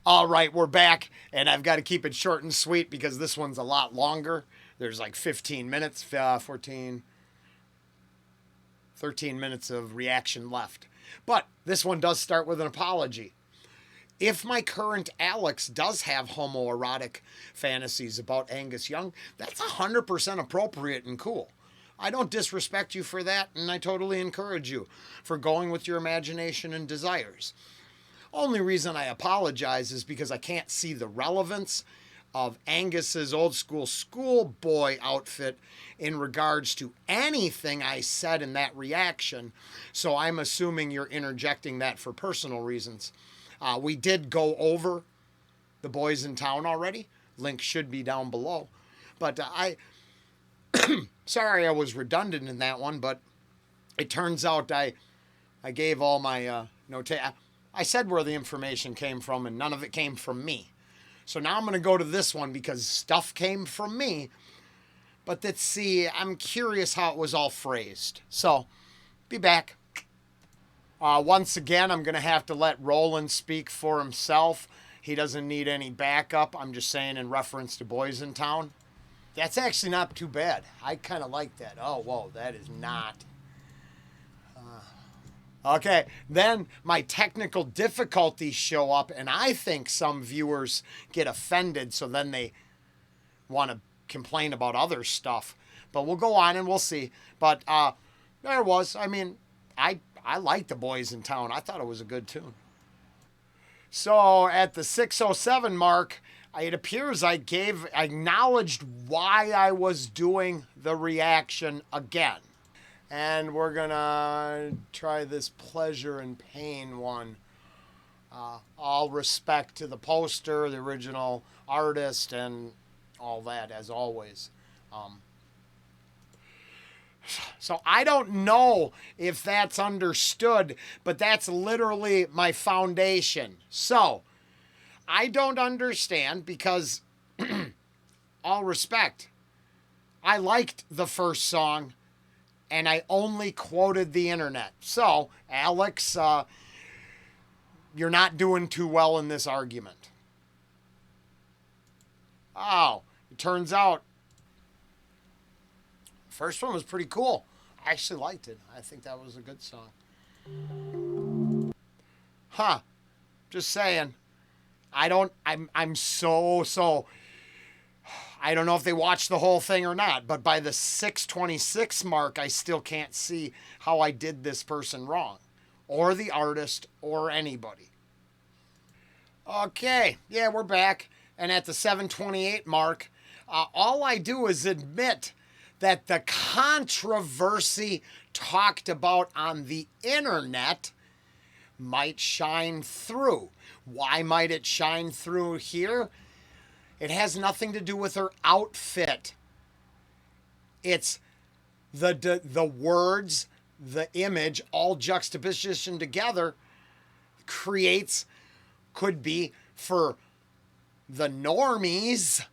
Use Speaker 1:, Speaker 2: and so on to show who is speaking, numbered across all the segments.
Speaker 1: All right, we're back, and I've got to keep it short and sweet because this one's a lot longer. There's like 15 minutes, 14, 13 minutes of reaction left. But this one does start with an apology. If my current Alex does have homoerotic fantasies about Angus Young, that's 100% appropriate and cool. I don't disrespect you for that, and I totally encourage you for going with your imagination and desires. Only reason I apologize is because I can't see the relevance of Angus's old schoolboy outfit in regards to anything I said in that reaction. So I'm assuming you're interjecting that for personal reasons. We did go over the boys in town already. Link should be down below. But sorry I was redundant in that one, but it turns out I gave all my I said where the information came from, and none of it came from me. So now I'm going to go to this one because stuff came from me. But let's see, I'm curious how it was all phrased. So, be back. Once again, I'm going to have to let Rollen speak for himself. He doesn't need any backup. I'm just saying in reference to Boys in Town. That's actually not too bad. I kind of like that. Oh, whoa, that is not. Okay, then my technical difficulties show up, and I think some viewers get offended, so then they want to complain about other stuff. But we'll go on and we'll see. But there it was. I mean, I like the Boys in Town. I thought it was a good tune. So at the 6:07 mark, it appears I acknowledged why I was doing the reaction again. And we're going to try this pleasure and pain one. All respect to the poster, the original artist, and all that, as always. So I don't know if that's understood, but that's literally my foundation. So I don't understand because, all respect, I liked the first song. And I only quoted the internet. So, Alex, you're not doing too well in this argument. Oh, it turns out, first one was pretty cool. I actually liked it. I think that was a good song. Huh. Just saying. I'm so I don't know if they watched the whole thing or not, but by the 6:26 mark, I still can't see how I did this person wrong, or the artist, or anybody. Okay, yeah, we're back. And at the 7:28 mark, all I do is admit that the controversy talked about on the internet might shine through. Why might it shine through here? It has nothing to do with her outfit. It's the words, the image, all juxtaposition together could be for the normies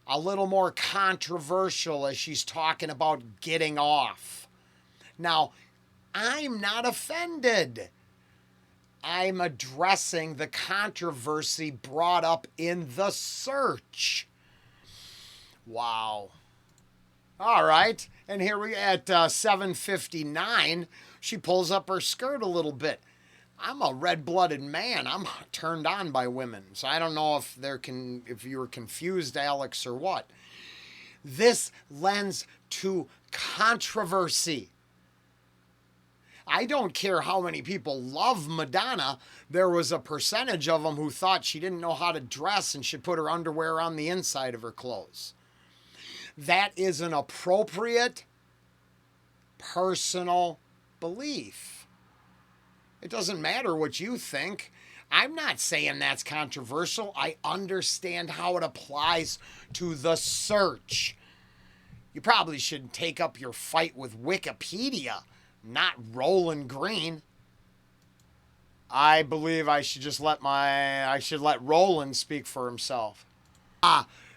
Speaker 1: a little more controversial as she's talking about getting off. Now, I'm not offended. I'm addressing the controversy brought up in the search. Wow. All right. And here we at 7:59, she pulls up her skirt a little bit. I'm a red-blooded man. I'm turned on by women. So I don't know if you were confused, Alex, or what. This lends to controversy. I don't care how many people love Madonna. There was a percentage of them who thought she didn't know how to dress and should put her underwear on the inside of her clothes. That is an appropriate personal belief. It doesn't matter what you think. I'm not saying that's controversial. I understand how it applies to the search. You probably should take up your fight with Wikipedia, not Rollen Green. I believe I should let Rollen speak for himself.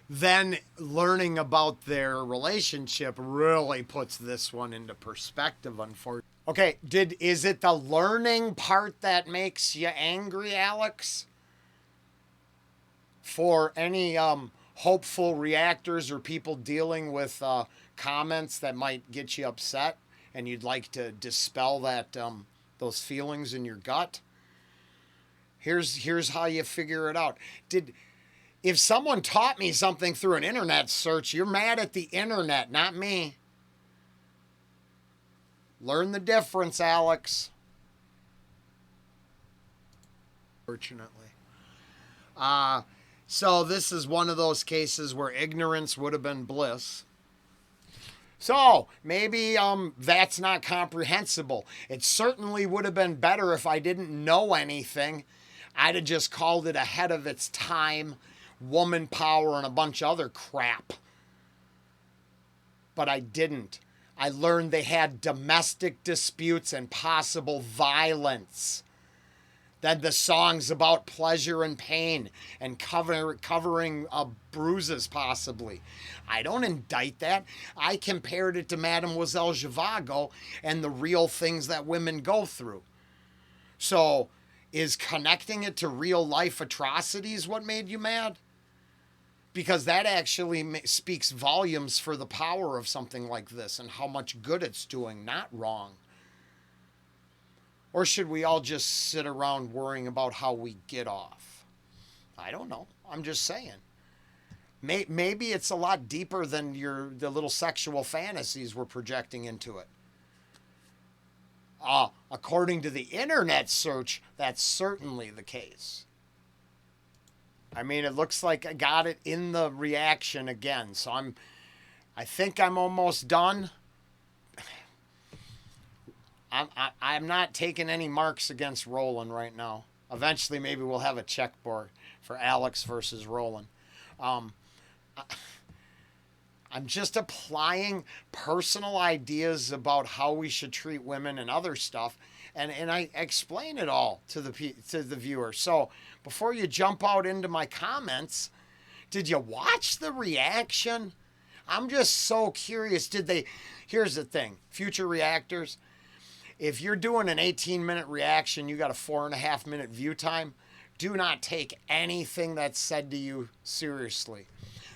Speaker 1: Then learning about their relationship really puts this one into perspective, unfortunately. Okay, is it the learning part that makes you angry, Alex? For any hopeful reactors or people dealing with comments that might get you upset and you'd like to dispel that those feelings in your gut, here's how you figure it out. If someone taught me something through an internet search, you're mad at the internet, not me. Learn the difference, Alex. Fortunately. So this is one of those cases where ignorance would have been bliss. So maybe that's not comprehensible. It certainly would have been better if I didn't know anything. I'd have just called it ahead of its time, woman power, and a bunch of other crap. But I didn't. I learned they had domestic disputes and possible violence. Then the songs about pleasure and pain and covering bruises possibly. I don't indict that. I compared it to Mademoiselle Zhivago and the real things that women go through. So is connecting it to real life atrocities what made you mad? Because that actually speaks volumes for the power of something like this and how much good it's doing, not wrong. Or should we all just sit around worrying about how we get off? I don't know. I'm just saying. Maybe it's a lot deeper than the little sexual fantasies we're projecting into it. According to the internet search, that's certainly the case. I mean, it looks like I got it in the reaction again. So I think I'm almost done. I'm not taking any marks against Rollen right now. Eventually, maybe we'll have a checkboard for Alex versus Rollen. I'm just applying personal ideas about how we should treat women and other stuff, and I explain it all to the viewer. So before you jump out into my comments, did you watch the reaction? I'm just so curious. Here's the thing, future reactors. If you're doing an 18-minute reaction, you got a 4.5-minute view time, do not take anything that's said to you seriously.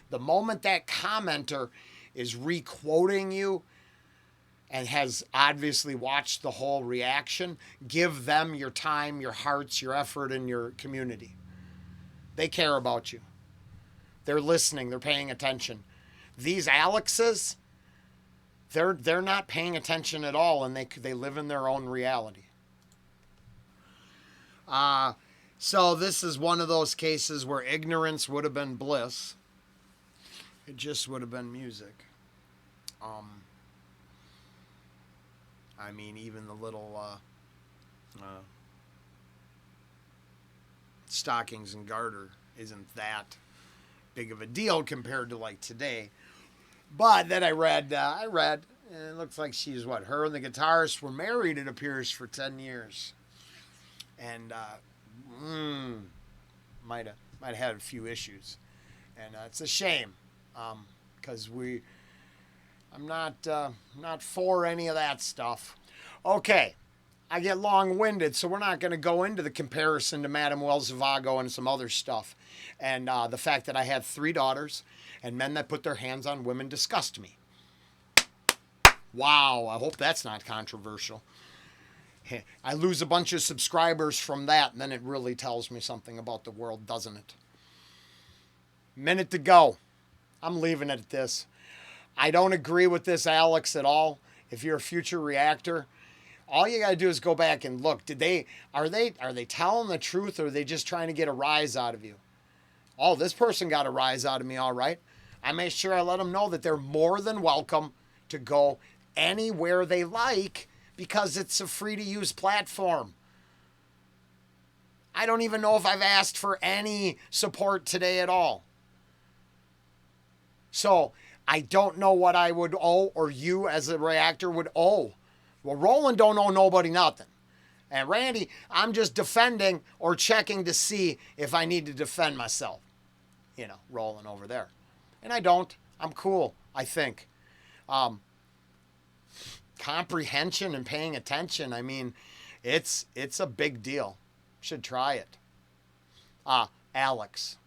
Speaker 1: The moment that commenter is re-quoting you and has obviously watched the whole reaction, give them your time, your hearts, your effort, and your community. They care about you. They're listening. They're paying attention. These Alexes, they're not paying attention at all, and they live in their own reality. So this is one of those cases where ignorance would have been bliss. It just would have been music. I mean, even the little stockings and garter isn't that big of a deal compared to like today. But then I read, and it looks like she's her and the guitarist were married, it appears, for 10 years. And might have had a few issues. And it's a shame, because I'm not for any of that stuff. Okay, I get long-winded, so we're not going to go into the comparison to Mademoiselle Zhivago and some other stuff. And the fact that I had 3 daughters, and men that put their hands on women disgust me. Wow, I hope that's not controversial. I lose a bunch of subscribers from that, and then it really tells me something about the world, doesn't it? Minute to go. I'm leaving it at this. I don't agree with this, Alex, at all. If you're a future reactor, all you got to do is go back and look. Are they telling the truth, or are they just trying to get a rise out of you? Oh, this person got a rise out of me, all right. I made sure I let them know that they're more than welcome to go anywhere they like because it's a free-to-use platform. I don't even know if I've asked for any support today at all. So I don't know what I would owe, or you as a reactor would owe. Well, Rollen don't owe nobody nothing. And Randy, I'm just defending or checking to see if I need to defend myself. You know, Rollen over there. And I don't. I'm cool, I think. Comprehension and paying attention, I mean, it's a big deal. Should try it. Alex.